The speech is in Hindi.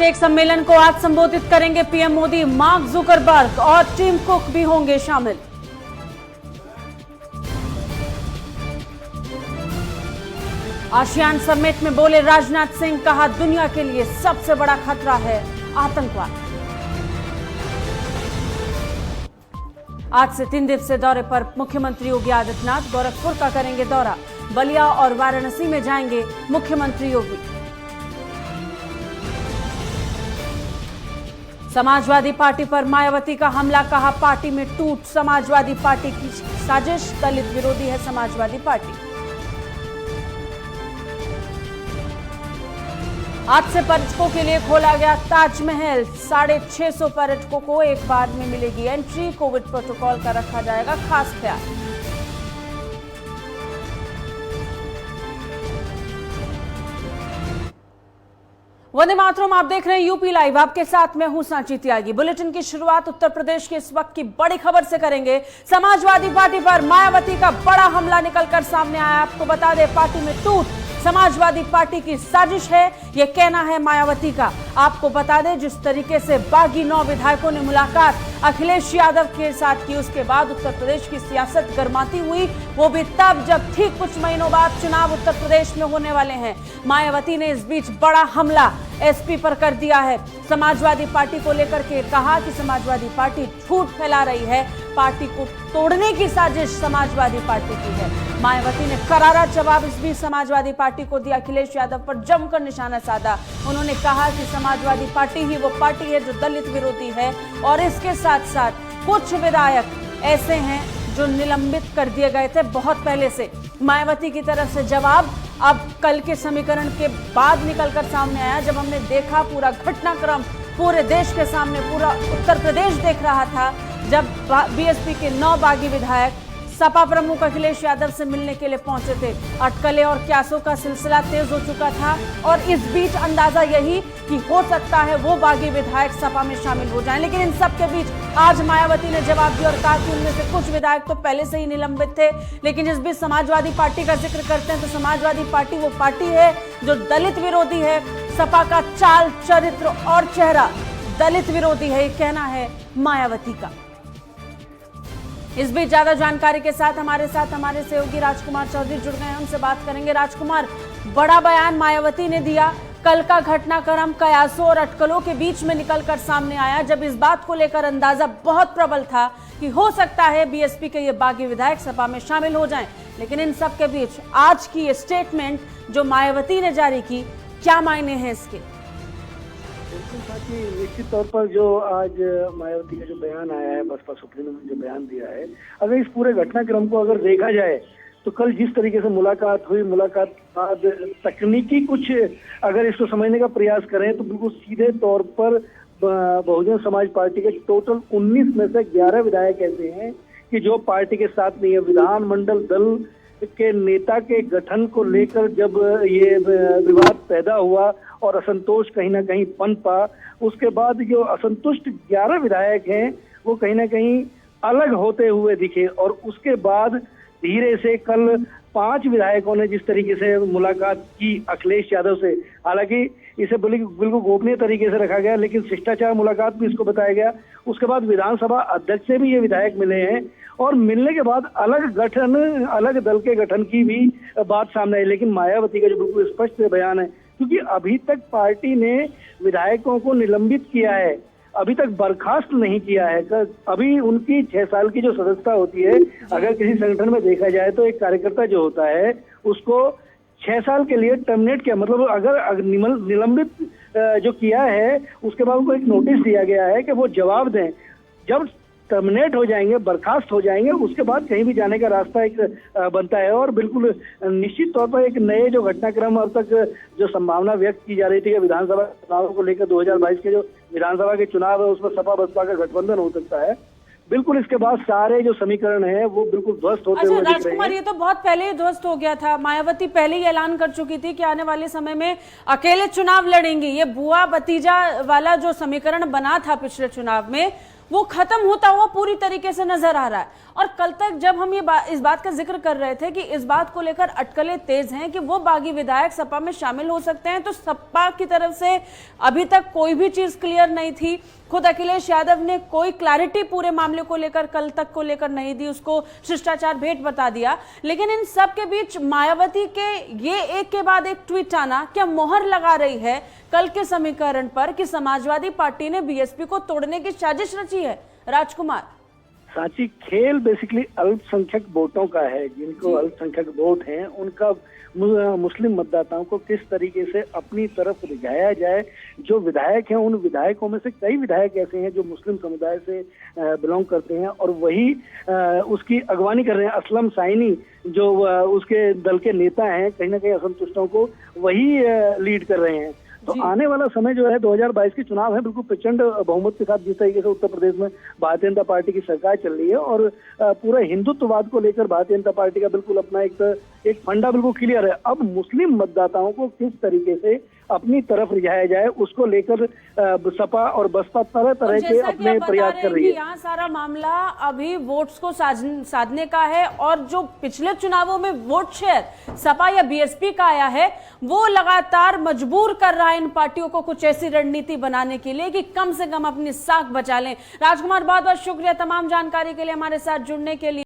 टेक सम्मेलन को आज संबोधित करेंगे पीएम मोदी। मार्क जुकरबर्ग और टिम कुक भी होंगे शामिल। आसियान समिट में बोले राजनाथ सिंह, कहा दुनिया के लिए सबसे बड़ा खतरा है आतंकवाद। आज से 3 दिवसीय दौरे पर मुख्यमंत्री योगी आदित्यनाथ। गोरखपुर का करेंगे दौरा, बलिया और वाराणसी में जाएंगे मुख्यमंत्री योगी। समाजवादी पार्टी पर मायावती का हमला, कहा पार्टी में टूट। समाजवादी पार्टी की साजिश, दलित विरोधी है समाजवादी पार्टी। आज से पर्यटकों के लिए खोला गया ताजमहल। 650 पर्यटकों को एक बार में मिलेगी एंट्री। कोविड प्रोटोकॉल का रखा जाएगा खास ख्याल। वंदे मातरम, आप देख रहे हैं यूपी लाइव। आपके साथ मैं हूं सांची त्यागी। बुलेटिन की शुरुआत उत्तर प्रदेश के इस वक्त की बड़ी खबर से करेंगे। समाजवादी पार्टी पर मायावती का बड़ा हमला निकलकर सामने आया। आपको बता दें, पार्टी में टूट समाजवादी पार्टी की साजिश है, यह कहना है मायावती का। आपको बता दें, जिस तरीके से बागी 9 विधायकों ने मुलाकात अखिलेश यादव के साथ की, उसके बाद उत्तर प्रदेश की सियासत गर्माती हुई, वो भी तब जब ठीक कुछ महीनों बाद चुनाव उत्तर प्रदेश में होने वाले हैं। मायावती ने इस बीच बड़ा हमला एसपी पर कर दिया है। समाजवादी पार्टी को लेकर के कहा कि समाजवादी पार्टी झूठ फैला रही है, पार्टी को तोड़ने की साजिश समाजवादी पार्टी की है। मायावती ने करारा जवाब इस बीच समाजवादी पार्टी को दिया। अखिलेश यादव पर जमकर निशाना साधा। उन्होंने कहा कि समाजवादी पार्टी ही वो पार्टी है जो दलित विरोधी है, और इसके साथ साथ कुछ विधायक ऐसे हैं जो निलंबित कर दिए गए थे बहुत पहले से। मायावती की तरफ से जवाब अब कल के समीकरण के बाद निकलकर सामने आया, जब हमने देखा पूरा घटनाक्रम पूरे देश के सामने, पूरा उत्तर प्रदेश देख रहा था, जब बीएसपी के 9 बागी विधायक सपा प्रमुख अखिलेश यादव से मिलने के लिए पहुंचे थे। अटकलें और क्यासों का सिलसिला तेज हो चुका था, और इस बीच अंदाजा यही कि हो सकता है वो बागी विधायक सपा में शामिल हो जाएं। लेकिन इन सब के बीच आज मायावती ने जवाब दिया और कहा कि उनमें से कुछ विधायक तो पहले से ही निलंबित थे। लेकिन जिस बीच समाजवादी पार्टी का जिक्र करते हैं, तो समाजवादी पार्टी वो पार्टी है जो दलित विरोधी है। सपा का चाल, चरित्र और चेहरा दलित विरोधी है, ये कहना है मायावती का। इस बीच ज्यादा जानकारी के साथ हमारे सहयोगी राजकुमार चौधरी जुड़ गए हैं, उनसे बात करेंगे। राजकुमार, बड़ा बयान मायावती ने दिया। कल का घटनाक्रम कयासों और अटकलों के बीच में निकलकर सामने आया, जब इस बात को लेकर अंदाजा बहुत प्रबल था कि हो सकता है बीएसपी के ये बागी विधायक सपा में शामिल हो जाएं। लेकिन इन सब के बीच आज की ये स्टेटमेंट जो मायावती ने जारी की, क्या मायने हैं इसके? निश्चित तौर पर जो आज मायावती का जो बयान आया है, बसपा सुप्रीमो ने जो बयान दिया है, अगर इस पूरे घटनाक्रम को अगर देखा जाए तो कल जिस तरीके से मुलाकात हुई, मुलाकात बाद तकनीकी कुछ अगर इसको समझने का प्रयास करें तो बिल्कुल सीधे तौर पर बहुजन समाज पार्टी के टोटल 19 में से 11 विधायक ऐसे हैं कि जो पार्टी के साथ नहीं है। विधानमंडल दल के नेता के गठन को लेकर जब ये विवाद पैदा हुआ और असंतोष कहीं ना कहीं पनपा, उसके बाद जो असंतुष्ट 11 विधायक हैं वो कहीं ना कहीं अलग होते हुए दिखे, और उसके बाद धीरे से कल 5 विधायकों ने जिस तरीके से मुलाकात की अखिलेश यादव से, हालांकि इसे बिल्कुल गोपनीय तरीके से रखा गया, लेकिन शिष्टाचार मुलाकात भी इसको बताया गया। उसके बाद विधानसभा अध्यक्ष से भी ये विधायक मिले हैं, और मिलने के बाद अलग दल के गठन की भी बात सामने आई। लेकिन मायावती का जो बिल्कुल स्पष्ट बयान है, क्योंकि अभी तक पार्टी ने विधायकों को निलंबित किया है, अभी तक बर्खास्त नहीं किया है। अभी उनकी 6 साल की जो सदस्यता होती है, अगर किसी संगठन में देखा जाए तो एक कार्यकर्ता जो होता है उसको 6 साल के लिए टर्मिनेट किया, मतलब अगर निलंबित जो किया है उसके बाद उनको एक नोटिस दिया गया है कि वो जवाब दें। जब टर्मिनेट हो जाएंगे, बर्खास्त हो जाएंगे, उसके बाद कहीं भी जाने का रास्ता एक बनता है। और बिल्कुल निश्चित तौर पर एक नए जो घटनाक्रम अब तक जो संभावना व्यक्त की जा रही थी कि विधानसभा चुनाव को लेकर 2022 के जो विधानसभा के चुनाव है उसमें सपा बसपा का गठबंधन हो सकता है, बिल्कुल इसके बाद सारे जो समीकरण है वो बिल्कुल ध्वस्त होते हुए दिख रहे हैं। राजकुमार, ये तो बहुत पहले ही ध्वस्त हो गया था। मायावती पहले ही ऐलान कर चुकी थी कि आने वाले समय में अकेले चुनाव लड़ेंगी। ये बुआ भतीजा वाला जो समीकरण बना था पिछले चुनाव में, वो खत्म होता हुआ पूरी तरीके से नजर आ रहा है। और कल तक जब हम इस बात का जिक्र कर रहे थे कि इस बात को लेकर अटकलें तेज हैं कि वो बागी विधायक सपा में शामिल हो सकते हैं, तो सपा की तरफ से अभी तक कोई भी चीज क्लियर नहीं थी। खुद अखिलेश यादव ने कोई क्लैरिटी पूरे मामले को लेकर कल तक को लेकर नहीं दी, उसको शिष्टाचार भेंट बता दिया। लेकिन इन सब के बीच मायावती के ये एक के बाद एक ट्वीट आना क्या मोहर लगा रही है कल के समीकरण पर कि समाजवादी पार्टी ने बीएसपी को तोड़ने की साजिश रची है? राजकुमार, सांची, खेल बेसिकली अल्पसंख्यक वोटों का है। जिनको अल्पसंख्यक वोट हैं उनका मुस्लिम मतदाताओं को किस तरीके से अपनी तरफ रिझाया जाए। जो विधायक हैं उन विधायकों में से कई विधायक ऐसे हैं जो मुस्लिम समुदाय से बिलोंग करते हैं और वही उसकी अगवानी कर रहे हैं। असलम साइनी जो उसके दल के नेता हैं, कहीं ना कहीं असंतुष्टों को वही लीड कर रहे हैं। तो आने वाला समय जो है 2022 के चुनाव है, बिल्कुल प्रचंड बहुमत के साथ जिस तरीके से उत्तर प्रदेश में भारतीय जनता पार्टी की सरकार चल रही है और पूरा हिंदुत्ववाद को लेकर भारतीय जनता पार्टी का बिल्कुल अपना एक फंडा बिल्कुल क्लियर है। अब मुस्लिम मतदाताओं को किस तरीके से अपनी तरफ रिझाया जाए उसको लेकर सपा और बसपा तरह तरह के अपने प्रयास कर रही है। यहाँ सारा मामला अभी वोट्स को साधने का है और जो पिछले चुनावों में वोट शेयर सपा या बीएसपी का आया है वो लगातार मजबूर कर रहा है इन पार्टियों को कुछ ऐसी रणनीति बनाने के लिए कि कम से कम अपनी साख बचा लें। राजकुमार, बहुत बहुत शुक्रिया तमाम जानकारी के लिए, हमारे साथ जुड़ने के लिए।